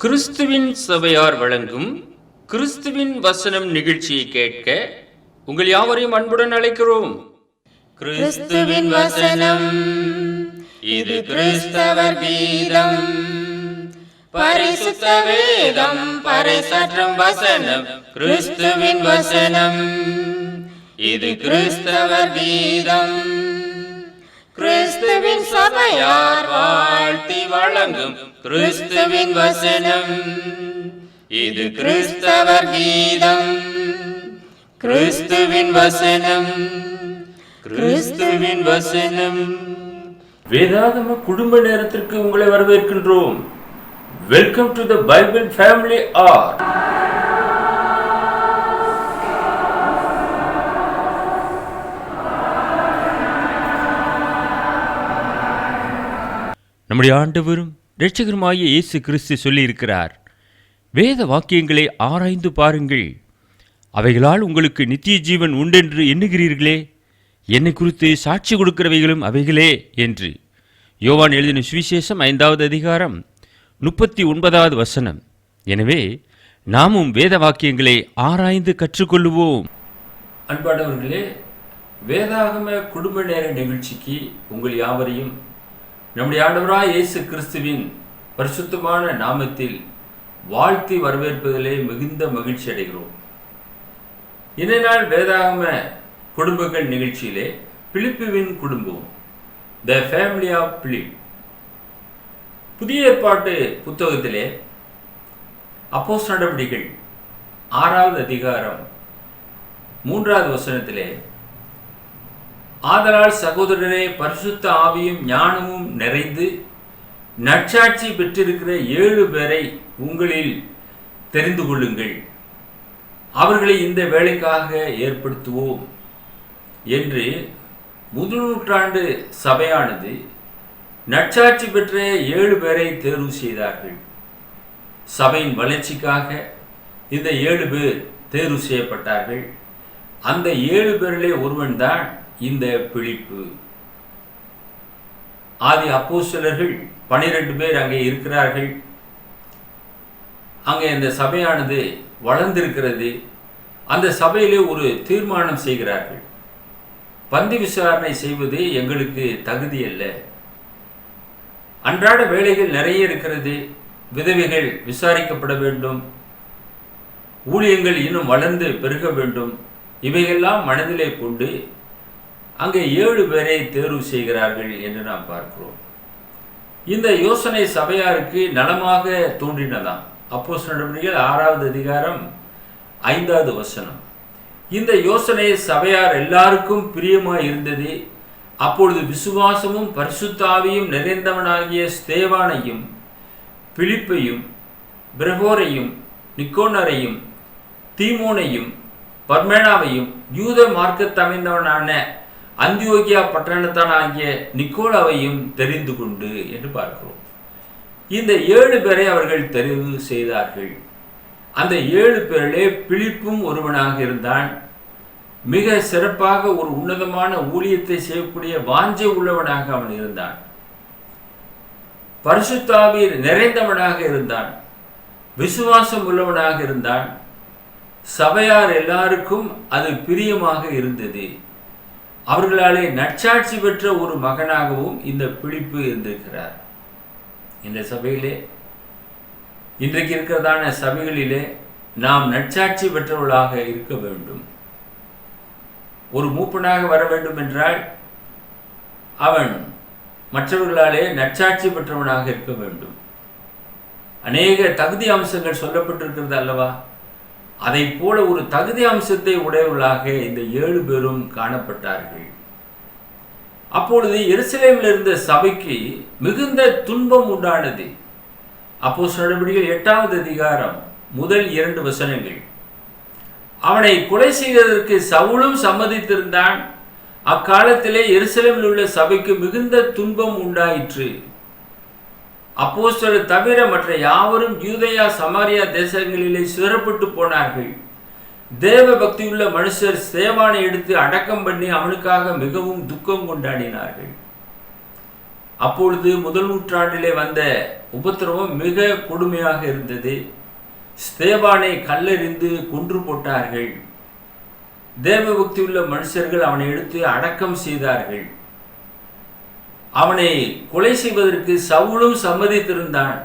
கிறிஸ்துவின் சபையார் வழங்கும் கிறிஸ்துவின் வசனம் நிகழ்ச்சியை கேட்க உங்கள் யாவரையும் அன்புடன் அழைக்கிறோம். கிறிஸ்துவின் வசனம், இது கிறிஸ்தவர் கீதம். பரிசுத்த வேதம் பறைசாற்றும் வசனம், கிறிஸ்துவின் வசனம், இது கிறிஸ்தவர் கீதம். கிறிஸ்துவின் சபையார் வாழ்த்தி வழங்கும் கிறிஸ்துவின் வசனம், இது கிறிஸ்தவர் கீதம். கிறிஸ்துவின் வசனம், கிறிஸ்துவின் வசனம். வேதாகம குடும்ப நேரத்திற்கு உங்களை வரவேற்கின்றோம். Welcome to the Bible family hour. நம்முடைய ஆண்டவரும் இரட்சகருமாகிய இயேசு கிறிஸ்து சொல்லியிருக்கிறார், வேத வாக்கியங்களை ஆராய்ந்து பாருங்கள், அவைகளால் உங்களுக்கு நித்திய ஜீவன் உண்டென்று எண்ணுகிறீர்களே, என்னை குறித்து சாட்சி கொடுக்கிறவைகளும் அவைகளே என்று. யோவான் எழுதின சுவிசேஷம் 5வது அதிகாரம் 39வது வசனம். எனவே நாமும் வேத வாக்கியங்களை ஆராய்ந்து கற்றுக்கொள்ளுவோம். அன்பானவர்களே, வேதாகம குடும்ப நேர நிகழ்ச்சிக்கு உங்கள் யாவரையும் நம்முடைய ஆண்டவராய் இயேசு கிறிஸ்துவின் பரிசுத்தமான நாமத்தில் வாழ்த்தி வரவேற்பதிலே மிகுந்த மகிழ்ச்சி அடைகிறோம். இந்த நாள் வேதாகம குடும்பங்கள் நிகழ்ச்சியிலே பிலிப்புவின் குடும்பம், த ஃபேமிலி ஆஃப் பிலிப். புதிய ஏற்பாட்டு புத்தகத்திலே அப்போஸ்தலர் நடவடிக்கைகள் 6வது அதிகாரம் 3வது வசனத்திலே, ஆதலால் சகோதரரே, பரிசுத்த ஆவியும் ஞானமும் நிறைந்து நற்சாட்சி பெற்றிருக்கிற 7 பேரை உங்களில் தெரிந்து கொள்ளுங்கள், அவர்களை இந்த வேலைக்காக ஏற்படுத்துவோம் என்று முதல் நூற்றாண்டு சபையானது நற்சாட்சி பெற்ற 7 பேரை தேர்வு செய்தார்கள். சபையின் வளர்ச்சிக்காக இந்த 7 பேர் தேர்வு செய்யப்பட்டார்கள். அந்த 7 பேரிலே ஒருவன் தான் இந்த பிலிப்பு. ஆதி அப்போஸ்தலர்கள் 12 பேர் அங்கே இருக்கிறார்கள். அங்கே அந்த சபையானது வளர்ந்திருக்கிறது. அந்த சபையிலே ஒரு தீர்மானம் செய்கிறார்கள், பந்தி விசாரணை செய்வது எங்களுக்கு தகுதி அல்ல, அன்றாட வேலைகள் நிறைய இருக்கிறது, விதவைகள் விசாரிக்கப்பட வேண்டும், ஊழியங்கள் இன்னும் வளர்ந்து பெருக வேண்டும், இவையெல்லாம் மனதிலே கொண்டு அங்கே 7 பேரை தேர்வு செய்கிறார்கள் என்று நாம் பார்க்கிறோம். இந்த யோசனை சபையாருக்கு நலமாக தோன்றினதாம். அப்போஸ்தலர் நடவடிக்கைகள் 6வது அதிகாரம் 5வது வசனம். இந்த யோசனை சபையார் எல்லாருக்கும் பிரியமாய் இருந்தது. அப்பொழுது விசுவாசமும் பரிசுத்த ஆவியும் நிறைந்தவனாகிய ஸ்தேவானையும் பிலிப்பையும் பிரகோரையும் நிக்கோனரையும் தீமோனையும் பர்மேனாவையும் யூத மார்க்கத்தமைந்தவனான அந்தியோகியா பட்டணத்தான் ஆகிய நிக்கோலாவையும் தெரிந்து கொண்டு என்று பார்க்கிறோம். இந்த 7 பேரை அவர்கள் தெரிவு செய்தார்கள். அந்த 7 பேரிலே பிலிப்பும் ஒருவனாக இருந்தான். மிக சிறப்பாக ஒரு உன்னதமான ஊழியத்தை செய்யக்கூடிய வாஞ்சை உள்ளவனாக அவன் இருந்தான். பரிசுத்த ஆவி நிறைந்தவனாக இருந்தான். விசுவாசம் உள்ளவனாக இருந்தான். சபையார் எல்லாருக்கும் அது பிரியமாக இருந்தது. அவர்களாலே நற்சாட்சி பெற்ற ஒரு மகனாகவும் இந்த பிலிப்பு இருந்திருக்கிறார். இந்த சபையிலே, இன்றைக்கு இருக்கிறதான சபைகளிலே நாம் நற்சாட்சி பெற்றவர்களாக இருக்க வேண்டும். ஒரு மூப்பனாக வர வேண்டும் என்றால் அவன் மற்றவர்களாலே நற்சாட்சி பெற்றவனாக இருக்க வேண்டும். அநேக தகுதி அம்சங்கள் சொல்லப்பட்டிருக்கிறது அல்லவா? அதை போல ஒரு தகுதி அம்சத்தை உடையவர்களாக இந்த 7 பேரும் காணப்பட்டார்கள். அப்பொழுது எருசலேமில் இருந்த சபைக்கு மிகுந்த துன்பம் உண்டானது. அப்போஸ்தலர் நடவடிக்கைகள் 8வது அதிகாரம் முதல் 2 வசனங்கள். அவனை கொலை செய்வதற்கு சவுலும் சம்மதித்திருந்தான். அக்காலத்திலே எருசலேமில் உள்ள சபைக்கு மிகுந்த துன்பம் உண்டாயிற்று. அப்போஸ்தலர் தவிர மற்ற யாவரும் யூதேயா சமாரியா தேசங்களிலே சிதறப்பட்டு போனார்கள். தேவ பக்தியுள்ள மனுஷர் ஸ்தேவானை எடுத்து அடக்கம் பண்ணி அவனுக்காக மிகவும் துக்கம் கொண்டாடினார்கள். அப்பொழுது முதல் நூற்றாண்டிலே வந்த உபத்திரவம் மிக கொடுமையாக இருந்தது. ஸ்தேவானை கல்லெறிந்து கொன்று போட்டார்கள். தேவபக்தி உள்ள மனுஷர்கள் அவனை எடுத்து அடக்கம் செய்தார்கள். அவனை கொலை செய்வதற்கு சவுலும் சம்மதித்திருந்தான்.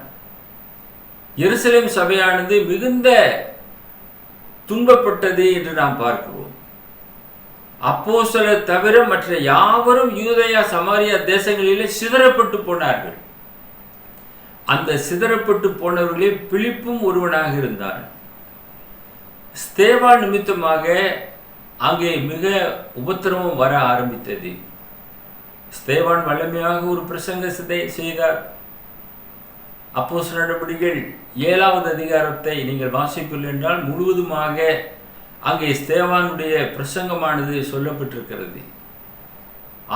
எருசலேம் சபையானது மிகுந்த துன்பப்பட்டது என்று நாம் பார்க்கிறோம். அப்போஸ்தலர் தவிர மற்ற யாவரும் யூதேயா சமாரியா தேசங்களிலே சிதறப்பட்டு போனார்கள். அந்த சிதறப்பட்டு போனவர்களே பிலிப்பும் ஒருவனாக இருந்தான். ஸ்தேவான் நிமித்தமாக அங்கே மிக உபத்திரவம் வர ஆரம்பித்தது. ஸ்தேவான் வல்லமையாக ஒரு பிரசங்கத்தை செய்தார். அப்போஸ்தலர் நடபடிகள் 7வது அதிகாரத்தை நீங்கள் வாசிப்பீர்கள் என்றால் முழுவதுமாக அங்கே ஸ்தேவானுடைய பிரசங்கமானது சொல்லப்பட்டிருக்கிறது.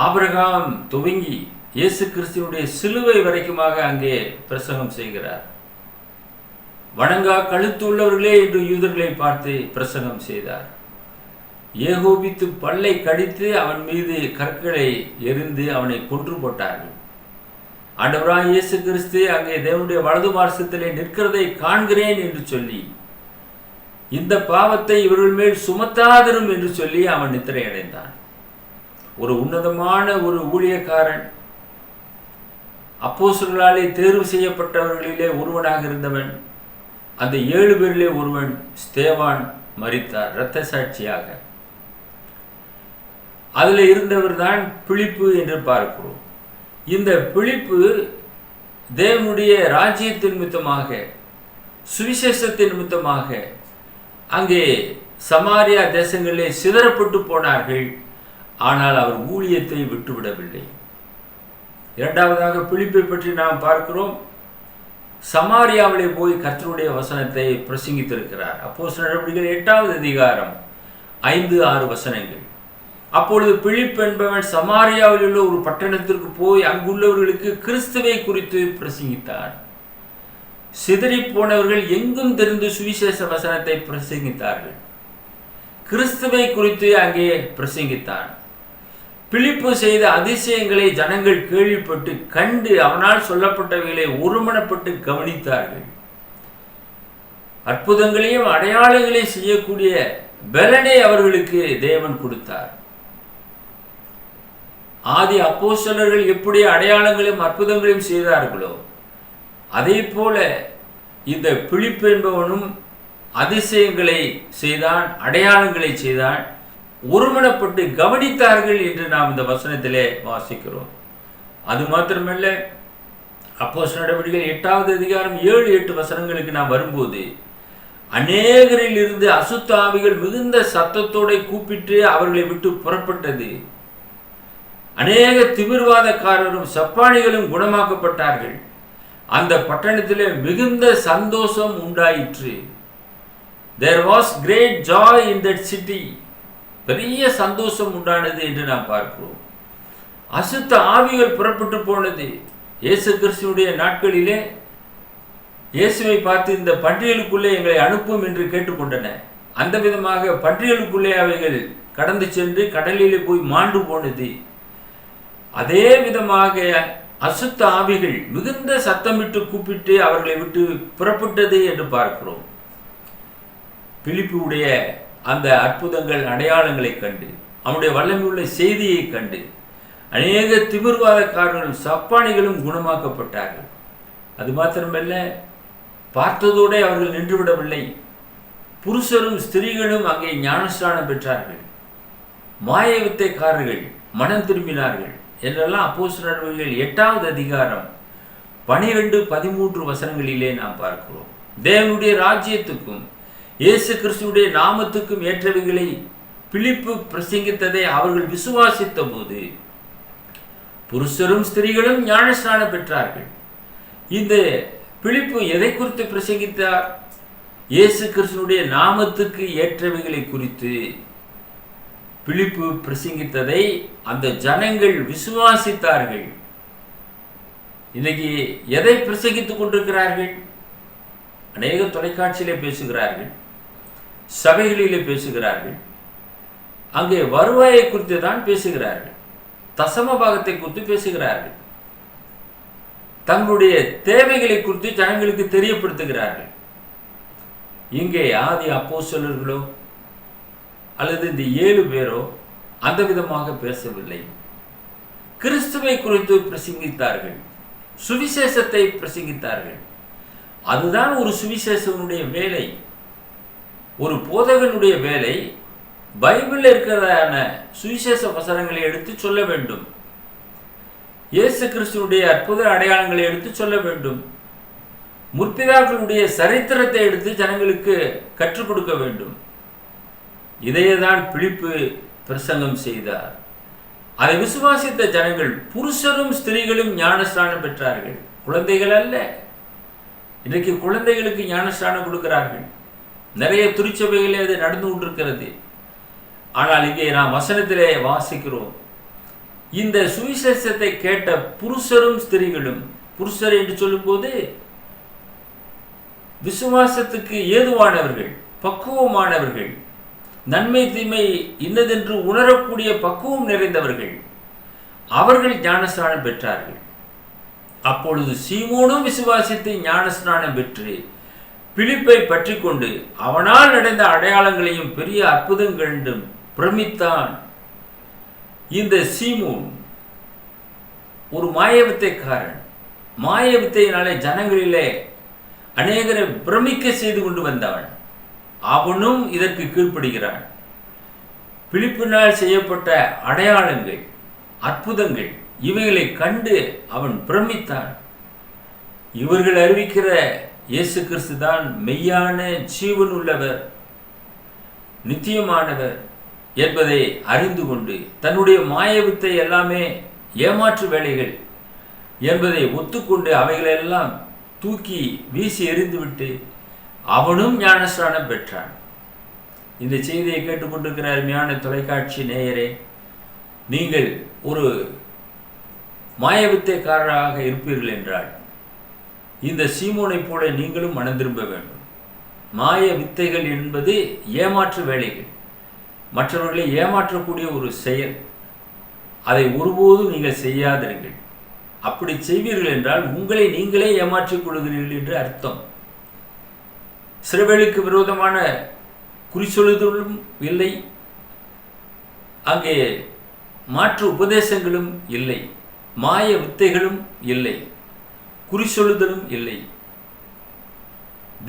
ஆபிரகாம் துவங்கி இயேசு கிறிஸ்துவினுடைய சிலுவை வரைக்குமாக அங்கே பிரசங்கம் செய்கிறார். வணங்கா கழுத்து உள்ளவர்களே என்று யூதர்களை பார்த்து பிரசங்கம் செய்தார். ஏகோபித்து பல்லை கடித்து அவன் மீது கற்களை எறிந்து அவனை கொன்று போட்டார்கள். ஆண்டவராய் இயேசு கிறிஸ்து அங்கே தேவனுடைய வலது பார்சத்திலே நிற்கிறதை காண்கிறேன் என்று சொல்லி இந்த பாவத்தை இவர்கள் மேல் சுமத்தாதிரும் என்று சொல்லி அவன் நித்திரை அடைந்தான். ஒரு உன்னதமான ஒரு ஊழியக்காரன், அப்போஸ்தலர்களாலே தேர்வு செய்யப்பட்டவர்களிலே ஒருவனாக இருந்தவன். அந்த 7 பேரிலே ஒருவன் ஸ்தேவான் மரித்தார் இரத்த சாட்சியாக. அதில் இருந்தவர் தான் பிலிப்பு என்று பார்க்கிறோம். இந்த பிலிப்பு தேவனுடைய ராஜ்யத்தின் நிமித்தமாக சுவிசேஷத்தின் நிமித்தமாக அங்கே சமாரியா தேசங்களிலே சிதறப்பட்டு போனார்கள். ஆனால் அவர் ஊழியத்தை விட்டுவிடவில்லை. இரண்டாவதாக பிலிப்பை பற்றி நாம் பார்க்கிறோம். சமாரியாவிலே போய் கர்த்தருடைய வசனத்தை பிரசங்கித்திருக்கிறார். அப்போஸ்தலர் நடபடிகள் 8வது அதிகாரம் 5-6 வசனங்கள். அப்பொழுது பிலிப் என்பவன் சமாரியாவில் உள்ள ஒரு பட்டணத்திற்கு போய் அங்குள்ளவர்களுக்கு கிறிஸ்துவை குறித்து பிரசங்கித்தான். சிதறி போனவர்கள் எங்கும் தெரிந்து சுவிசேஷ வசனத்தை பிரசங்கித்தார்கள். கிறிஸ்துவை குறித்து அங்கே பிரசங்கித்தான். பிலிப்பு செய்த அதிசயங்களை ஜனங்கள் கேள்விப்பட்டு கண்டு அவனால் சொல்லப்பட்டவைகளை ஒருமனப்பட்டு கவனித்தார்கள். அற்புதங்களையும் அடையாளங்களையும் செய்யக்கூடிய பலனை அவர்களுக்கு தேவன் கொடுத்தார். ஆதி அப்போஸ்தலர்கள் எப்படி அடையாளங்களையும் அற்புதங்களையும் செய்தார்களோ அதே போல இந்த பிலிப்பு என்பவனும் அதிசயங்களை செய்தான், அடையாளங்களை செய்தான். ஒருமனப்பட்டு கவனித்தார்கள் என்று நாம் இந்த வசனத்திலே வாசிக்கிறோம். அது மாத்திரமல்ல, அப்போஸ்தலர் நடபடிகள் 8வது அதிகாரம் 7-8 வசனங்களுக்கு நாம் வரும்போது அநேகரில் இருந்து அசுத்த ஆவிகள் மிகுந்த சத்தத்தோடு கூப்பிட்டு அவர்களை விட்டு புறப்பட்டது. அநேக திமிர்வாதக்காரரும் சப்பானிகளும் குணமாக்கப்பட்டார்கள். அந்த பட்டணத்திலே மிகுந்த சந்தோஷம் உண்டாயிற்று. There was great joy in that city. பெரிய சந்தோஷம் உண்டானது என்று நாம் பார்க்கிறோம். அசுத்த ஆவிகள் புறப்பட்டு போனது. இயேசு கிறிஸ்துவுடைய நாட்களிலே இயேசுவை பார்த்து இந்த பன்றிகளுக்குள்ளே எங்களை அனுப்பும் என்று கேட்டுக்கொண்டன. அந்த விதமாக பன்றிகளுக்குள்ளே அவைகள் கடந்து சென்று கடலிலே போய் மாண்டு போனது. அதே விதமாக அசுத்த ஆவிகள் மிகுந்த சத்தமிட்டு கூப்பிட்டு அவர்களை விட்டு புறப்பட்டது என்று பார்க்கிறோம். பிலிப்புடைய அந்த அற்புதங்கள் அடையாளங்களை கண்டு அவனுடைய வல்லமையுள்ள செய்தியை கண்டு அநேக திமிர்வாதக்காரர்களும் சப்பானிகளும் குணமாக்கப்பட்டார்கள். அது மாத்திரமல்ல, பார்த்ததோடு அவர்கள் நின்றுவிடவில்லை. புருஷரும் ஸ்திரீகளும் அங்கே ஞானஸ்நானம் பெற்றார்கள். மாய வித்தைக்காரர்கள் மனம் திரும்பினார்கள் என்றெல்லாம் அப்போஸ்தலர் நடபடிகள் 8வது அதிகாரம் 12-13 வசனங்களிலே நாம் பார்க்கிறோம். தேவனுடைய ராஜ்யத்துக்கும் இயேசு கிறிஸ்துவுடைய நாமத்துக்கும் ஏற்றவைகளை பிலிப்பு பிரசங்கித்ததை அவர்கள் விசுவாசித்த போது புருஷரும் ஸ்திரீகளும் ஞானஸ்நானம் பெற்றார்கள். இந்த பிலிப்பு எதை குறித்து பிரசங்கித்தார்? இயேசு கிறிஸ்துவுடைய நாமத்துக்கு ஏற்றவைகளை குறித்து பிலிப்பு பிரசங்கித்ததை அந்த ஜனங்கள் விசுவாசித்தார்கள். இன்னைக்கு எதை பிரசங்கித்துக் கொண்டிருக்கிறார்கள்? அநேக தொலைக்காட்சியிலே பேசுகிறார்கள், சபைகளிலே பேசுகிறார்கள். அங்கே வருவாயை குறித்து தான் பேசுகிறார்கள், தசம பாகத்தை குறித்து பேசுகிறார்கள். தங்களுடைய தேவைகளை குறித்து ஜனங்களுக்கு தெரியப்படுத்துகிறார்கள். இங்கே ஆதி அப்போஸ்தலர்களோ அல்லது இந்த 7 பேரோ அந்த விதமாக பேசவில்லை. கிறிஸ்துவை குறித்து பிரசங்கித்தார்கள், சுவிசேஷத்தை பிரசங்கித்தார்கள். அதுதான் ஒரு சுவிசேஷனுடைய வேலை. ஒரு போதகனுடைய வேலை பைபிளில் இருக்கிறதான சுவிசேஷ வசனங்களை எடுத்து சொல்ல வேண்டும். இயேசு கிறிஸ்துவுடைய அற்புத அடையாளங்களை எடுத்து சொல்ல வேண்டும். முற்பிதாக்களுடைய சரித்திரத்தை எடுத்து ஜனங்களுக்கு கற்றுக் கொடுக்க வேண்டும். இதையேதான் பிலிப்பு பிரசங்கம் செய்தார். அதை விசுவாசித்த ஜனங்கள் புருஷரும் ஸ்திரீகளும் ஞானஸ்நானம் பெற்றார்கள். குழந்தைகள் அல்ல. இன்றைக்கு குழந்தைகளுக்கு ஞானஸ்நானம் கொடுக்கிறார்கள். நிறைய திருச்சபைகளே அது நடந்து கொண்டிருக்கிறது. ஆனால் இங்கே நாம் வசனத்திலே வாசிக்கிறோம், இந்த சுவிசேஷத்தை கேட்ட புருஷரும் ஸ்திரீகளும். புருஷர் என்று சொல்லும்போது விசுவாசத்துக்கு ஏதுவானவர்கள், பக்குவமானவர்கள், நன்மை தீமை இன்னதென்று உணரக்கூடிய பக்குவம் நிறைந்தவர்கள். அவர்கள் ஞானஸ்நானம் பெற்றார்கள். அப்பொழுது சீமோனும் விசுவாசித்து ஞானஸ்நானம் பெற்று பிலிப்பை பற்றி கொண்டு அவனால் நடந்த அடையாளங்களையும் பெரிய அற்புதங்களும் பிரமித்தான். இந்த சீமோன் ஒரு மாயவித்தைக்காரன். மாயவித்தையினாலே ஜனங்களிலே அநேகரை பிரமிக்க செய்து கொண்டு வந்தவன். அவனும் இதற்கு கீழ்ப்படுகிறான். பிலிப்பினால் செய்யப்பட்ட அடையாளங்கள், அற்புதங்கள், இவைகளை கண்டு அவன் பிரமித்தான். இவர்கள் அறிவிக்கிற இயேசு கிறிஸ்து தான் மெய்யான ஜீவன் உள்ளவர், நித்தியமானவர் என்பதை அறிந்து கொண்டு தன்னுடைய மாயவித்தை எல்லாமே ஏமாற்று வேலைகள் என்பதை ஒத்துக்கொண்டு அவைகளெல்லாம் தூக்கி வீசி எறிந்துவிட்டு அவனும் ஞானஸ்நானம் பெற்றான். இந்த செய்தியை கேட்டுக்கொண்டிருக்கிற அருமையான தொலைக்காட்சி நேயரே, நீங்கள் ஒரு மாயவித்தைக்காரராக இருப்பீர்கள் என்றால் இந்த சீமோனை போல நீங்களும் மனம் திரும்ப வேண்டும். மாய வித்தைகள் என்பது ஏமாற்று வேலைகள், மற்றவர்களை ஏமாற்றக்கூடிய ஒரு செயல். அதை ஒருபோதும் நீங்கள் செய்யாதிருங்கள். அப்படி செய்வீர்கள் என்றால் உங்களை நீங்களே ஏமாற்றிக் கொள்கிறீர்கள் என்று அர்த்தம். இஸ்ரவேலுக்கு விரோதமான குறிச்சொல்லுதலும் இல்லை, அங்கே மாற்று உபதேசங்களும் இல்லை, மாய வித்தைகளும் இல்லை, குறிச்சொல்லுதலும் இல்லை.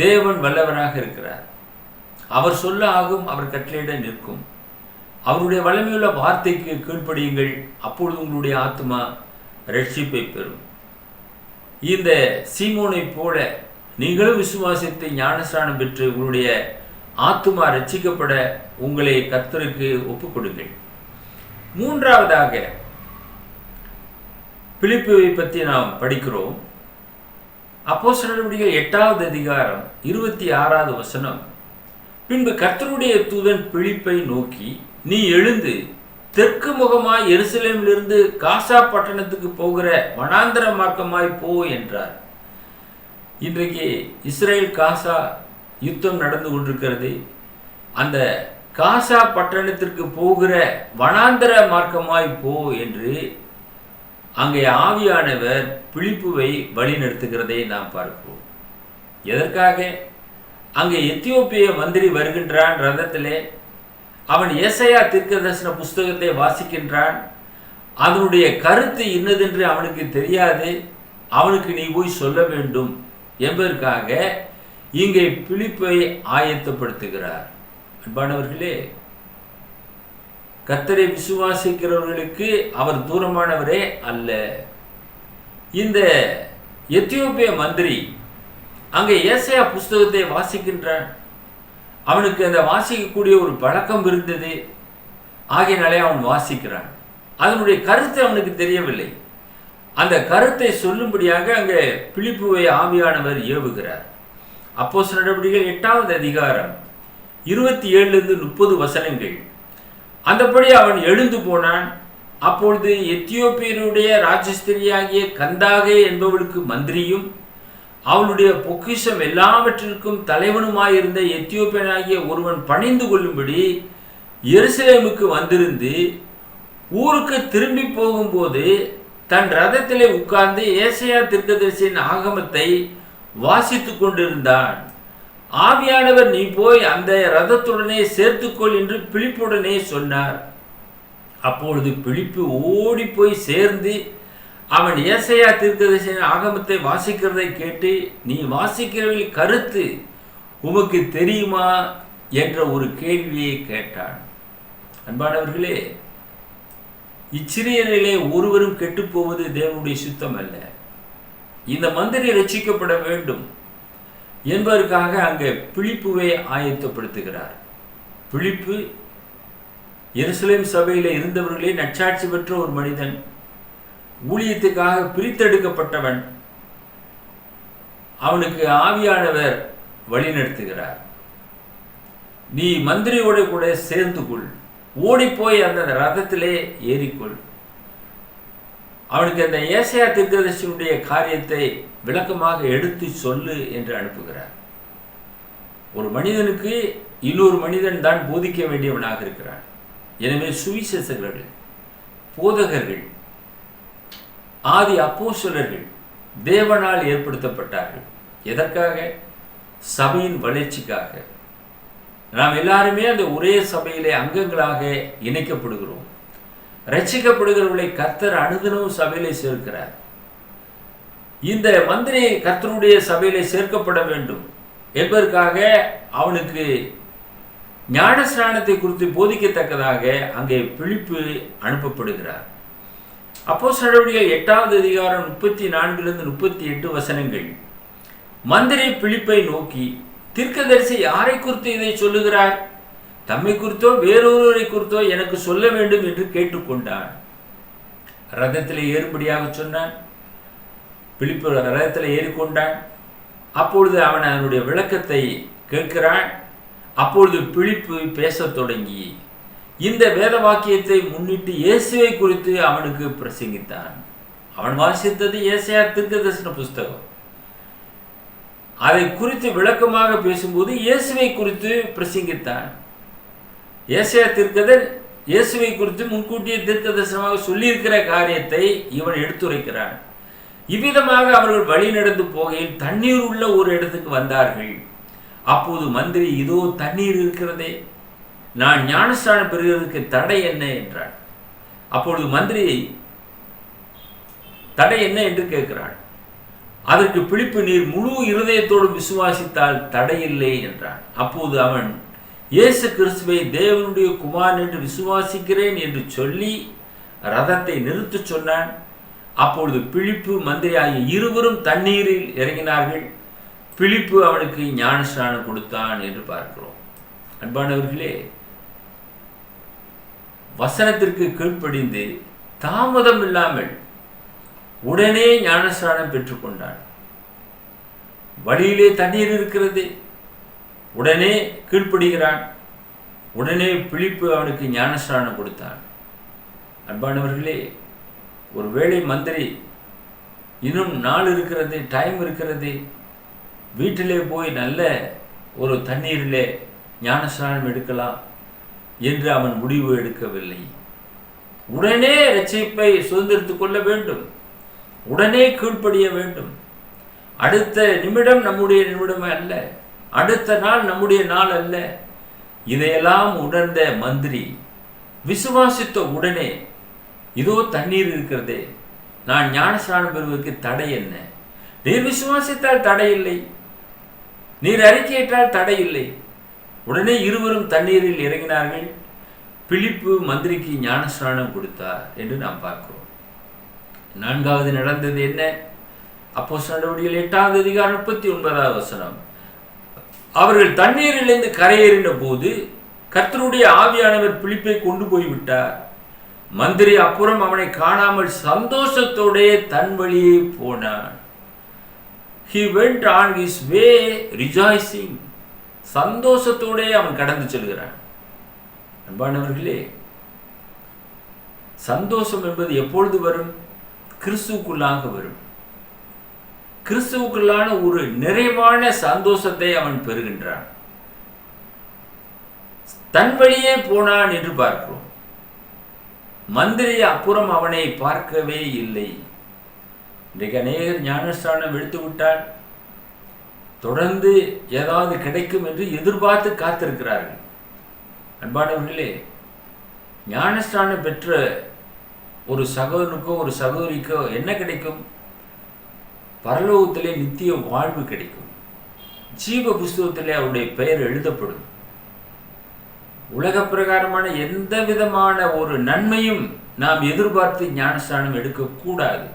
தேவன் வல்லவராக இருக்கிறார். அவர் சொல்ல ஆகும், அவர் கட்டளையிட நிற்கும். அவருடைய வல்லமையுள்ள வார்த்தைக்கு கீழ்ப்படியுங்கள், அப்பொழுது உங்களுடைய ஆத்மா ரட்சிப்பை பெறும். இந்த சீமோனை போல நீங்களும் விசுவாசித்து ஞானஸ்நானம் பெற்று உங்களுடைய ஆத்துமா ரட்சிக்கப்பட உங்களை கர்த்தருக்கு ஒப்புக் கொடுங்கள். மூன்றாவதாக பிலிப்புவை பற்றி நாம் படிக்கிறோம். அப்போஸ்தலர் நடவடிக்கைகள் 8வது அதிகாரம் 26வது வசனம். பின்பு கர்த்தருடைய தூதன் பிலிப்பை நோக்கி, நீ எழுந்து தெற்கு முகமாய் எருசலேமிலிருந்து காசா பட்டணத்துக்கு போகிற வனாந்தர மார்க்கமாய் போ என்றார். இன்றைக்கு இஸ்ரேல் காசா யுத்தம் நடந்து கொண்டிருக்கிறது. அந்த காசா பட்டணத்திற்கு போகிற வனாந்தர மார்க்கமாய் போ என்று அங்கே ஆவியானவர் பிலிப்புவை வழி நடத்துகிறதை நாம் பார்க்கிறோம். எதற்காக? அங்கே எத்தியோப்பிய மந்திரி வருகின்றான் ரதத்திலே. அவன் ஏசாயா தீர்க்கதரிசன புஸ்தகத்தை வாசிக்கின்றான். அதனுடைய கருத்து இன்னதென்று அவனுக்கு தெரியாது. அவனுக்கு நீ போய் சொல்ல வேண்டும் என்பதற்காக இங்கே பிலிப்பை ஆயத்தப்படுத்துகிறார். அன்பானவர்களே, கர்த்தரை விசுவாசிக்கிறவர்களுக்கு அவர் தூரமானவரே அல்ல. இந்த எத்தியோப்பிய மந்திரி அங்கே ஏசாயா புஸ்தகத்தை வாசிக்கின்றான். அவனுக்கு அந்த வாசிக்கக்கூடிய ஒரு பழக்கம் இருந்தது. ஆகையினாலே அவன் வாசிக்கிறான். அதனுடைய கருத்து அவனுக்கு தெரியவில்லை. அந்த கருத்தை சொல்லும்படியாக அங்கே பிலிப்புவை ஆவியானவர் ஏவுகிறார். அப்போஸ்தலர் நடவடிக்கைகள் 8வது அதிகாரம் 27-30 வசனங்கள். அந்தபடி அவன் எழுந்து போனான். அப்பொழுது எத்தியோப்பியருடைய ராஜஸ்திரியாகிய கந்தாகே என்பவளுக்கு மந்திரியும் அவளுடைய பொக்கிஷம் எல்லாவற்றிற்கும் தலைவனுமாயிருந்த எத்தியோப்பியனாகிய ஒருவன் பணிந்து கொள்ளும்படி எருசலேமுக்கு வந்திருந்து ஊருக்கு திரும்பி போகும்போது தன் ரதத்திலே உட்கார்ந்து ஏசாயா தீர்க்கதரிசியின் ஆகமத்தை வாசித்துக் கொண்டிருந்தான். ஆவியானவர், நீ போய் அந்த ரதத்துடனே சேர்த்துக்கொள் என்று பிலிப்புடனே சொன்னார். அப்பொழுது பிலிப்பு ஓடி போய் சேர்ந்து அவன் ஏசாயா தீர்க்கதரிசியின் ஆகமத்தை வாசிக்கிறதை கேட்டு, நீ வாசிக்கிறவர்களின் கருத்து உமக்கு தெரியுமா என்ற ஒரு கேள்வியை கேட்டான். அன்பானவர்களே, இச்சிறியரிலே ஒருவரும் கெட்டுப்போவது தேவனுடைய சுத்தம் அல்ல. இந்த மந்திரி ரட்சிக்கப்பட வேண்டும் என்பதற்காக அங்கே பிலிப்புவை ஆயத்தப்படுத்துகிறார். பிலிப்பு எருசலேம் சபையில் இருந்தவர்களே நற்சாட்சி பெற்ற ஒரு மனிதன், ஊழியத்துக்காக பிரித்தெடுக்கப்பட்டவன். அவனுக்கு ஆவியானவர் வழிநடத்துகிறார். நீ மந்திரியோட கூட சேர்ந்து கொள், ஓடிப்போய் அந்த ரதத்திலே ஏறிக்கொள். அவனுக்கு அந்த ஏசாயா தீர்க்கதரிசியினுடைய காரியத்தை விளக்கமாக எடுத்து சொல்லு என்று அனுப்புகிறார். ஒரு மனிதனுக்கு இன்னொரு மனிதன் தான் போதிக்க வேண்டியவனாக இருக்கிறான். எனவே சுவிசேஷகர்கள், போதகர்கள், ஆதி அப்போஸ்தலர்கள் தேவனால் ஏற்படுத்தப்பட்டார்கள். எதற்காக? சபையின் வளர்ச்சிக்காக. நாம் எல்லாருமே அந்த ஒரே சபையிலே அங்கங்களாக இணைக்கப்படுகிறோம். ரட்சிக்கப்படுகிறவர்களை கர்த்தர் அனுதினமும் சபையிலே சேர்க்கிறார். இந்த மந்திரி கர்த்தருடைய சபையிலே சேர்க்கப்பட வேண்டும் என்பதற்காக அவனுக்கு ஞானஸ்நானத்தை குறித்து போதிக்கத்தக்கதாக அங்கே பிலிப்பு அனுப்பப்படுகிறார். அப்போஸ்தலர் நடவடிக்கைகள் 8வது அதிகாரம் 34 38 வசனங்கள். மந்திரி பிலிப்பை நோக்கி, தீர்க்கதரிசி யாரை குறித்து இதை சொல்லுகிறார்? தம்மை குறித்தோ வேறொருவரை குறித்தோ எனக்கு சொல்ல வேண்டும் என்று கேட்டுக்கொண்டான். ரதத்தில் ஏறும்படியாக சொன்னான். பிலிப்பு ரதத்தில் ஏறிக்கொண்டான். அப்பொழுது அவன் அதனுடைய விளக்கத்தை கேட்கிறான். அப்பொழுது பிலிப்பு பேசத் தொடங்கி இந்த வேத வாக்கியத்தை முன்னிட்டு இயேசுவை குறித்து அவனுக்கு பிரசங்கித்தான். அவன் வாசித்தது ஏசாயா தீர்க்கதரிசன புஸ்தகம். அதை குறித்து விளக்கமாக பேசும்போது இயேசுவை குறித்து பிரசங்கித்தான். ஏசாயா தீர்க்கதர் இயேசுவை குறித்து முன்கூட்டிய தீர்க்கதரிசனமாக சொல்லியிருக்கிற காரியத்தை இவன் எடுத்துரைக்கிறான். இவ்விதமாக அவர்கள் வழி நடந்து போகையில் தண்ணீர் உள்ள ஒரு இடத்துக்கு வந்தார்கள். அப்போது மந்திரி, இதோ தண்ணீர் இருக்கிறதே, நான் ஞானஸ்நானம் பெறுகிறதுக்கு தடை என்ன என்றான். அப்பொழுது மந்திரி தடை என்ன என்று கேட்கிறான். அதற்கு பிலிப்பு, நீர் முழு இருதயத்தோடு விசுவாசித்தால் தடையில்லை என்றான். அப்போது அவன், இயேசு கிறிஸ்துவை தேவனுடைய குமாரன் என்று விசுவாசிக்கிறேன் என்று சொல்லி ரதத்தை நிறுத்த சொன்னான். அப்பொழுது பிலிப்பு மந்திரி ஆகிய இருவரும் தண்ணீரில் இறங்கினார்கள். பிலிப்பு அவனுக்கு ஞானஸ்நானம் கொடுத்தான் என்று பார்க்கிறோம். அன்பானவர்களே, வசனத்திற்கு கீழ்ப்படிந்து தாமதம் இல்லாமல் உடனே ஞானஸ்நானம் பெற்றுக்கொண்டான். வழியிலே தண்ணீர் இருக்கிறது, உடனே கீழ்ப்படுகிறான். உடனே பிலிப்பு அவனுக்கு ஞானஸ்நானம் கொடுத்தான். அன்பானவர்களே, ஒருவேளை மந்திரி இன்னும் நாள் இருக்கிறது, டைம் இருக்கிறது, வீட்டிலே போய் நல்ல ஒரு தண்ணீரிலே ஞானஸ்நானம் எடுக்கலாம் என்று அவன் முடிவு எடுக்கவில்லை. உடனே ரட்சிப்பை சுதந்திரித்துக் கொள்ள வேண்டும், உடனே கீழ்ப்படிய வேண்டும். அடுத்த நிமிடம் நம்முடைய நிமிடம் அல்ல, அடுத்த நாள் நம்முடைய நாள் அல்ல. இதையெல்லாம் உணர்ந்த மந்திரி விசுவாசித்த உடனே, இதோ தண்ணீர் இருக்கிறதே, நான் ஞானஸ்நானம் பெறுவதற்கு தடை என்ன? நீர் விசுவாசித்தால் தடை இல்லை, நீர் அறிக்கையிட்டால் தடை இல்லை. உடனே இருவரும் தண்ணீரில் இறங்கினார்கள். பிலிப்பு மந்திரிக்கு ஞானஸ்நானம் கொடுத்தார் என்று நாம் பார்க்கிறோம். 4வது நடந்தது என்ன? அப்போஸ்தலர் நடவடிக்கைகள் 8வது அதிகாரம் 39வது வசனம். அவர்கள் தண்ணீரிலிருந்து கரையேறின போது கர்த்தருடைய ஆவியானவர் பிலிப்பை கொண்டு போய்விட்டார். மந்திரி அப்புறம் அவனை காணாமல் சந்தோஷத்தோடே தன் வழியே போனான். He went on his way rejoicing. சந்தோஷத்தோடே அவன் கடந்து செல்கிறான். அன்பானவர்களே, சந்தோஷம் என்பது எப்பொழுது வரும்? கிறிஸ்துவுக்குள்ளாக வரும். கிறிஸ்துவுக்குள்ளான ஒரு நிறைவான சந்தோஷத்தை அவன் பெறுகின்றான். தன் வழியே போனான் என்று பார்க்கிறோம். மந்திரி அப்புறம் அவனை பார்க்கவே இல்லை. இன்றைக்கு அநேகர் ஞானஸ்நானம் எடுத்து விட்டால் தொடர்ந்து ஏதாவது கிடைக்கும் என்று எதிர்பார்த்து காத்திருக்கிறார்கள். அன்பானவர்களே, ஞானஸ்நானம் பெற்ற ஒரு சகோதரனுக்கோ ஒரு சகோதரிக்கோ என்ன கிடைக்கும்? பரலோகத்திலே நித்திய வாழ்வு கிடைக்கும். ஜீவ புஸ்தகத்திலே அவருடைய பெயர் எழுதப்படும். உலக பிரகாரமான எந்த விதமான ஒரு நன்மையும் நாம் எதிர்பார்த்து ஞானஸ்நானம் எடுக்கக்கூடாது.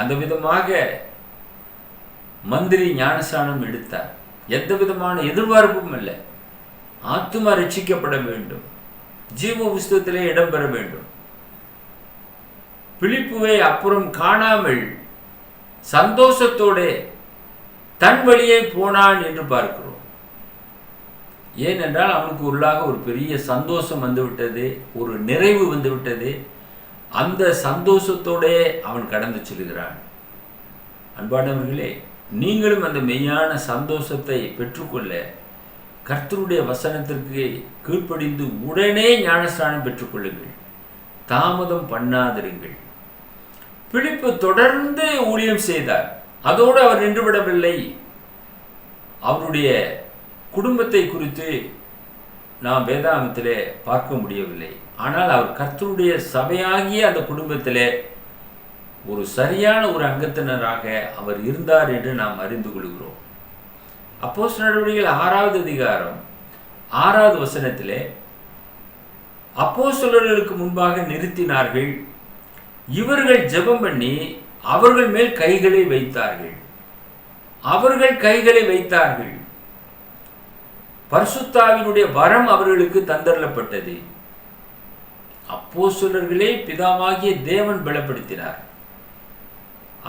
அந்த விதமாக மந்திரி ஞானஸ்நானம் எடுத்தார். எந்த விதமான எதிர்பார்ப்பும் இல்லை. ஆத்துமா ரட்சிக்கப்பட வேண்டும், ஜீவ புஸ்தகத்திலே இடம்பெற வேண்டும். பிலிப்புவை அப்புறம் காணாமல் சந்தோஷத்தோட தன் வழியே போனான் என்று பார்க்கிறோம். ஏனென்றால் அவனுக்கு உள்ளாக ஒரு பெரிய சந்தோஷம் வந்துவிட்டது, ஒரு நிறைவு வந்துவிட்டது. அந்த சந்தோஷத்தோட அவன் கடந்து செல்கிறான். அன்பானவர்களே, நீங்களும் அந்த மெய்யான சந்தோஷத்தை பெற்றுக்கொள்ள கர்த்தருடைய வசனத்திற்கு கீழ்ப்படிந்து உடனே ஞானஸ்நானம் பெற்றுக்கொள்ளுங்கள். தாமதம் பண்ணாதிருங்கள். பிலிப்பு தொடர்ந்து ஊழியம் செய்தார். அதோடு அவர் நின்றுவிடவில்லை. அவருடைய குடும்பத்தை குறித்து நாம் வேதாகமத்திலே பார்க்க முடியவில்லை. ஆனால் அவர் கர்த்தருடைய சபையாகிய அந்த குடும்பத்திலே ஒரு சரியான ஒரு அங்கத்தினராக அவர் இருந்தார் என்று நாம் அறிந்து கொள்கிறோம். அப்போஸ்தலர் நடவடிக்கைகள் 6வது அதிகாரம் 6வது வசனத்திலே அப்போஸ்தலர்களுக்கு முன்பாக நிறுத்தினார்கள். இவர்கள் ஜெபம் பண்ணி அவர்கள் மேல் கைகளை வைத்தார்கள். அவர்கள் கைகளை வைத்தார்கள். பரிசுத்தாவினுடைய வரம் அவர்களுக்கு தந்தரப்பட்டது. அப்போஸ்தலர்களே பிதாவாகிய தேவன் பலப்படுத்தினார்.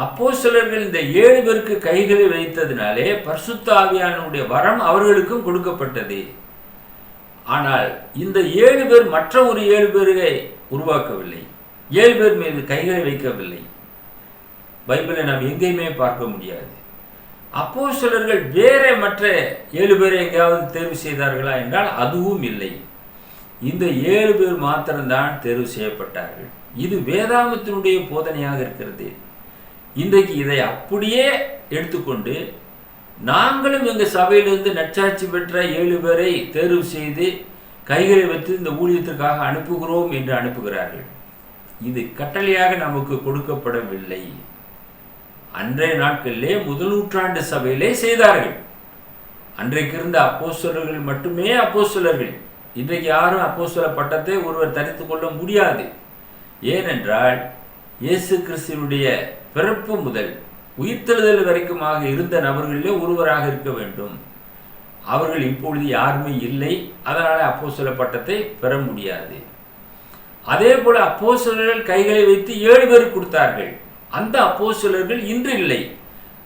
அப்போஸ்தலர்கள் இந்த 7 பேருக்கு கைகளை வைத்ததினாலே பரிசுத்த ஆவியானவருடைய வரம் அவர்களுக்கும் கொடுக்கப்பட்டது. ஆனால் இந்த 7 பேர் மற்ற ஒரு 7 பேரை உருவாக்கவில்லை. 7 பேர் மீது கைகளை வைக்கவில்லை. பைபிளை நாம் எங்கேயுமே பார்க்க முடியாது. அப்போஸ்தலர்கள் வேற மற்ற 7 பேரை எங்கேயாவது தேர்வு செய்தார்களா என்றால் அதுவும் இல்லை. இந்த 7 பேர் மாத்திரம்தான் தேர்வு செய்யப்பட்டார்கள். இது வேதாகமத்தினுடைய போதனையாக இருக்கிறது. இன்றைக்கு இதை அப்படியே எடுத்துக்கொண்டு நாங்களும் எங்கள் சபையிலிருந்து நற்சாட்சி பெற்ற 7 பேரை தேர்வு செய்து கைகளை வைத்து இந்த ஊழியத்திற்காக அனுப்புகிறோம் என்று அனுப்புகிறார்கள். இது கட்டளையாக நமக்கு கொடுக்கப்படவில்லை. அன்றைய நாட்களிலே முதல் நூற்றாண்டு சபையிலே செய்தார்கள். அன்றைக்கு இருந்த அப்போஸ்தலர்கள் மட்டுமே அப்போஸ்தலர்கள். இன்றைக்கு யாரும் அப்போஸ்தல பட்டத்தை ஒருவர் தரித்து கொள்ள முடியாது. ஏனென்றால் இயேசு கிறிஸ்துவினுடைய பிறப்பு முதல் உயிர்த்தெழுதல் வரைக்குமாக இருந்த நபர்களிலே ஒருவராக இருக்க வேண்டும். அவர்கள் இப்பொழுது யாருமே இல்லை. அதனால் அப்போஸ்தல பட்டத்தை பெற முடியாது. அதே போல அப்போஸ்தலர்கள் கைகளை வைத்து 7 பேர் கொடுத்தார்கள். அந்த அப்போஸ்தலர்கள் இன்று இல்லை.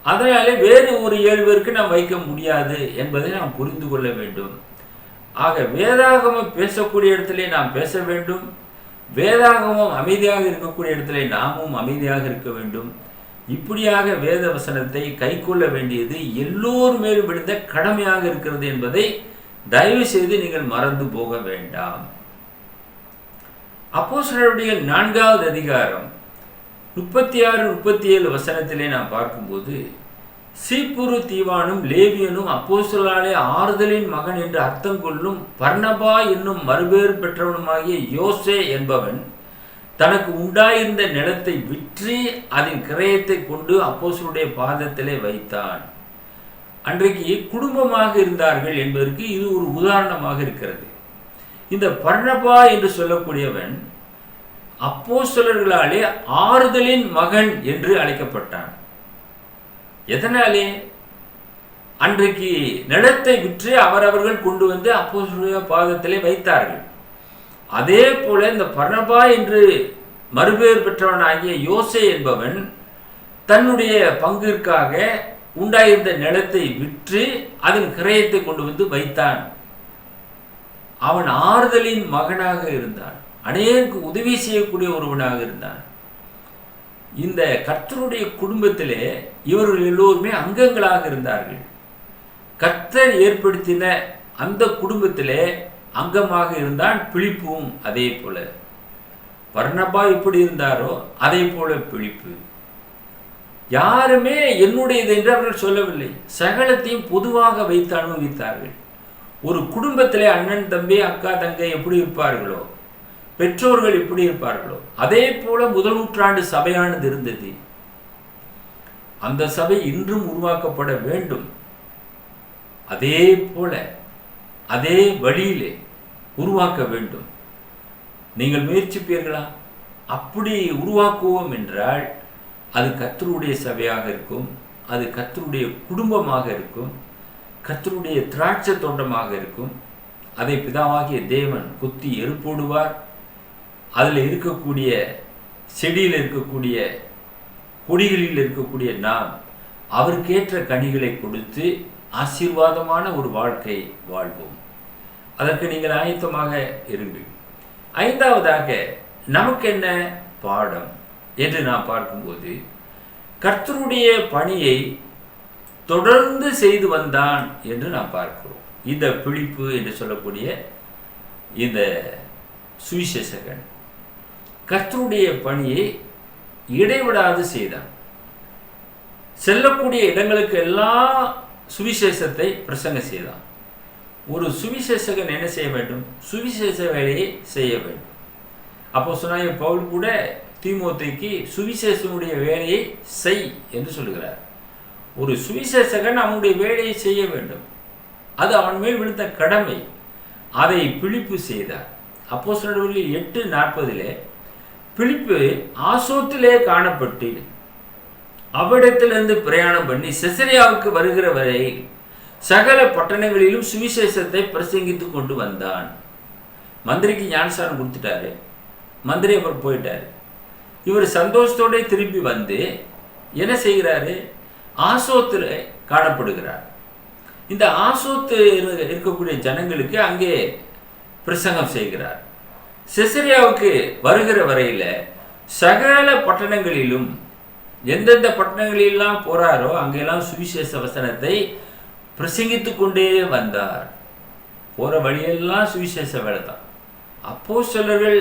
அதனாலே வேறு ஒரு 7 பேருக்கு நாம் வைக்க முடியாது என்பதை நாம் புரிந்து கொள்ள வேண்டும். ஆக வேதாகமம் பேசக்கூடிய இடத்திலே நாம் பேச வேண்டும். வேதாகமம் அமைதியாக இருக்கக்கூடிய இடத்திலே நாமும் அமைதியாக இருக்க வேண்டும். இப்படியாக வேத வசனத்தை கைக்கொள்ள வேண்டியது எல்லோரும் மேலும் விழுந்த கடமையாக இருக்கிறது என்பதை தயவு செய்து நீங்கள் மறந்து போக வேண்டாம். அப்போஸ்தலருடைய 4வது அதிகாரம் 36-37 வசனத்திலே நாம் பார்க்கும்போது சீப்புரு தீவானும் லேவியனும் அப்போஸ்தலராலே ஆறுதலின் மகன் என்று அர்த்தம் கொள்ளும் பர்னபா என்னும் மறுபேறு பெற்றவனுமாகிய யோசே என்பவன் தனக்கு உண்டாயிருந்த நிலத்தை விற்று அதன் கிரயத்தை கொண்டு அப்போஸ்தலருடைய பாதத்திலே வைத்தான். அன்றைக்கு குடும்பமாக இருந்தார்கள் என்பதற்கு இது ஒரு உதாரணமாக இருக்கிறது. இந்த பர்னபா என்று சொல்லக்கூடியவன் அப்போஸ்தலர்களாலே ஆறுதலின் மகன் என்று அழைக்கப்பட்டான். எதனாலே? அன்றைக்கு நிலத்தை விற்று அவரவர்கள் கொண்டு வந்து அப்போஸ்தலருடைய பாதத்திலே வைத்தார்கள். அதே போல இந்த பர்னபா என்று மறுபேறு பெற்றவனாகிய யோசே என்பவன் தன்னுடைய பங்கிற்காக உண்டாயிருந்த நிலத்தை விற்று அதன் கிரயத்தை கொண்டு வந்து வைத்தான். அவன் ஆறுதலின் மகனாக இருந்தான். அநேகருக்கு உதவி செய்யக்கூடிய ஒருவனாக இருந்தான். இந்த கர்த்தருடைய குடும்பத்திலே இவர்கள் எல்லோருமே அங்கங்களாக இருந்தார்கள். கர்த்தர் ஏற்படுத்தின அந்த குடும்பத்திலே அங்கமாக இருந்தான் பிலிப்பும். அதே போல பர்னபா எப்படி இருந்தாரோ அதே போல பிலிப்பு. யாருமே என்னுடையது என்று அவர்கள் சொல்லவில்லை. சகலத்தையும் பொதுவாக வைத்து அனுபவித்தார்கள். ஒரு குடும்பத்திலே அண்ணன் தம்பி அக்கா தங்கை எப்படி இருப்பார்களோ, பெற்றோர்கள் எப்படி இருப்பார்களோ, அதே போல முதல் நூற்றாண்டு சபையானது இருந்தது. அந்த சபை இன்றும் உருவாக்கப்பட வேண்டும். அதே போல அதே வழியிலே உருவாக்க வேண்டும். நீங்கள் முயற்சிப்பீர்களா? அப்படி உருவாக்குவோம் என்றால் அது கர்த்தருடைய சபையாக இருக்கும், அது கர்த்தருடைய குடும்பமாக இருக்கும், கர்த்தருடைய திராட்சை தோட்டமாக இருக்கும். அதை பிதாவாகிய தேவன் குத்தி எருப்போடுவார். அதில் இருக்கக்கூடிய செடியில் இருக்கக்கூடிய கொடிகளில் இருக்கக்கூடிய நாம் அவருக்கேற்ற கனிகளை கொடுத்து ஆசீர்வாதமான ஒரு வாழ்க்கை வாழ்வோம். அதற்கு நீங்கள் ஆயத்தமாக இருங்கள். ஐந்தாவதாக நமக்கு என்ன பாடம் என்று நாம் பார்க்கும்போது, கர்த்தருடைய பணியை தொடர்ந்து செய்து வந்தான் என்று நாம் பார்க்கிறோம். இந்த பிலிப்பு என்று சொல்லக்கூடிய இந்த சுவிசேஷகன் கர்த்தருடைய பணியை இடைவிடாது செய்தான். செல்லக்கூடிய இடங்களுக்கு எல்லாம் சுவிசேஷத்தை பிரசங்க செய்தான். ஒரு சுவிசேஷகன் என்ன செய்ய வேண்டும்? சுவிசேஷ வேலையை செய்ய வேண்டும். அப்போஸ்தலனாகிய பவுல் கூட தீமோத்தேயுக்கு சுவிசேஷனுடைய வேலையை செய் என்று சொல்லுகிறார். ஒரு சுவிசேஷகன் அவனுடைய வேலையை செய்ய வேண்டும். அது அவன் மேல் விழுந்த கடமை. அதை பிலிப்பு செய்தார். அப்போஸ்தலர் 8:40 பிலிப்பு ஆசோத்திலே காணப்பட்டு அவ்விடத்திலிருந்து பிரயாணம் பண்ணி செசரியாவுக்கு வருகிற வரை சகல பட்டணங்களிலும் சுவிசேஷத்தை பிரசங்கித்து கொண்டு வந்தான். மந்திரிக்கு ஞானஸ்நானம் கொடுத்துட்டாரு. மந்திரி அப்புறம் போயிட்டாரு. இவர் சந்தோஷத்தோட திரும்பி வந்து என்ன செய்கிறாரு? ஆசோத்தில் காணப்படுகிறார். இந்த ஆசோத்து இருக்கக்கூடிய ஜனங்களுக்கு அங்கே பிரசங்கம் செய்கிறார். செசரியாவுக்கு வருகிற வரையில் சகல பட்டணங்களிலும் எந்தெந்த பட்டணங்களெல்லாம் போறாரோ அங்கெல்லாம் சுவிசேஷ வசனத்தை பிரசங்கித்து கொண்டே வந்தார். போற வழியெல்லாம் சுவிசேஷ வேலை தான். அப்போஸ்தலர்கள்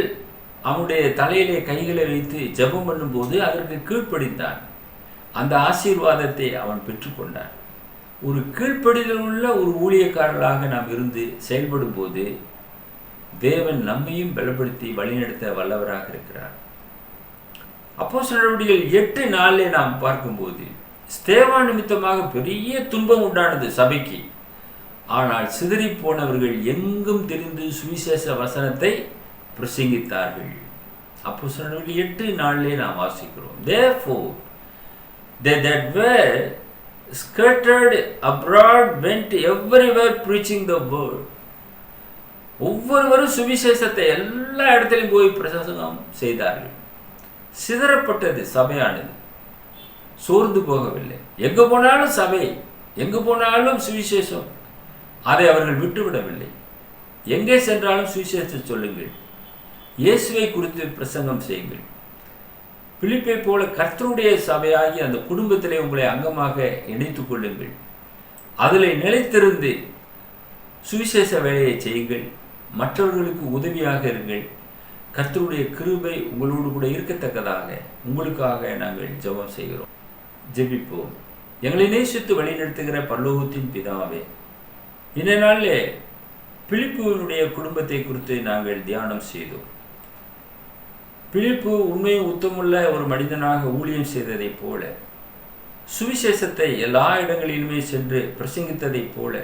அவனுடைய தலையிலே கைகளை வைத்து ஜெபம் பண்ணும்போது அதற்கு கீழ்ப்படிந்தான். அந்த ஆசீர்வாதத்தை அவன் பெற்றுக்கொண்டான். ஒரு கீழ்ப்படிதல் உள்ள ஒரு ஊழியக்காரர்களாக நாம் இருந்து செயல்படும் போது தேவன் நம்மையும் பலப்படுத்தி வழிநடத்த வல்லவராக இருக்கிறார். அப்போஸ்தலர் நடவடிக்கைகள் 8:4 நாம் பார்க்கும்போது ஸ்தேவான் நிமித்தமாக பெரிய துன்பம் உண்டானது சபைக்கு. ஆனால் சிதறி போனவர்கள் எங்கும் தெரிந்து சுவிசேஷ வசனத்தை பிரசங்கித்தார்கள். அப்போஸ்தலர் நடவடிக்கைகள் 8:4 நாம் வாசிக்கிறோம். Therefore they that were scattered abroad went everywhere preaching the word. ஒவ்வொருவரும் சுவிசேஷத்தை எல்லா இடத்திலும் போய் பிரசங்கம் செய்தார்கள். சிதறப்பட்டது சபையானது, சோர்ந்து போகவில்லை. எங்கு போனாலும் சபை, எங்கு போனாலும் சுவிசேஷம். அதை அவர்கள் விட்டுவிடவில்லை. எங்கே சென்றாலும் சுவிசேஷத்தை சொல்லுங்கள், இயேசுவை குறித்து பிரசங்கம் செய்யுங்கள். பிலிப்பை போல கர்த்தருடைய சபையாகி அந்த குடும்பத்திலே உங்களை அங்கமாக இணைத்துக் கொள்ளுங்கள். அதில் நிலைத்திருந்து சுவிசேஷ வேலையை செய்யுங்கள். மற்றவர்களுக்கு உதவியாக இருங்கள். கர்த்தருடைய கிருபை உங்களோடு கூட இருக்கத்தக்கதாக உங்களுக்காக நாங்கள் ஜெபம் செய்கிறோம். ஜெபிப்போம். எங்களை நேசித்து வழிநடத்துகிற பரலோகத்தின் பிதாவே, இந்த நாளிலே பிலிப்புவினுடைய குடும்பத்தை குறித்து நாங்கள் தியானம் செய்தோம். பிலிப்பு உண்மையும் உத்தமுள்ள ஒரு மனிதனாக ஊழியம் செய்ததைப் போல, சுவிசேஷத்தை எல்லா இடங்களிலுமே சென்று பிரசங்கித்ததைப் போல,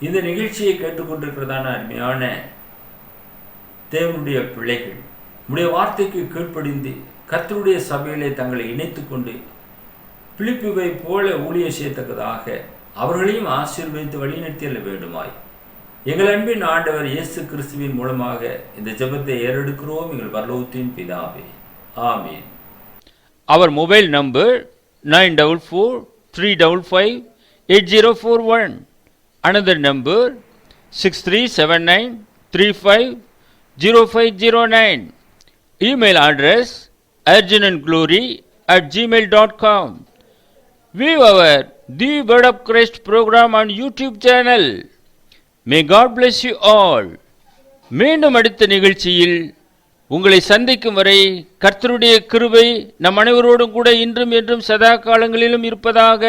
இந்த நிகழ்ச்சியை கேட்டுக்கொண்டிருக்கிறதான அருமையான தேவனுடைய பிள்ளைகள் உடைய வார்த்தைக்கு கீழ்ப்படிந்து கர்த்தருடைய சபையிலே தங்களை இணைத்து கொண்டு பிலிப்புவை போல ஊழியம் செய்யத்தக்கதாக அவர்களையும் ஆசீர்வதித்து வழிநடத்தியல்ல வேண்டுமாய் எங்கள் அன்பின் ஆண்டவர் இயேசு கிறிஸ்துவின் மூலமாக இந்த ஜெபத்தை ஏறெடுக்கிறோம் எங்கள் பரலோகத்தின் பிதாவே. ஆமீன். Our mobile number 944-355-8041. Another number 6379350509. Email address urgentandglory@gmail.com. View our The Word of Christ program on YouTube channel. May God bless you all. மீண்டும் அடுத்த நிகழ்ச்சியில் உங்களை சந்திக்கும் வரை கர்த்தருடைய கிருபை நம் அனைவரோடும் கூட இன்றும் என்றும் சதா காலங்களிலும் இருப்பதாக.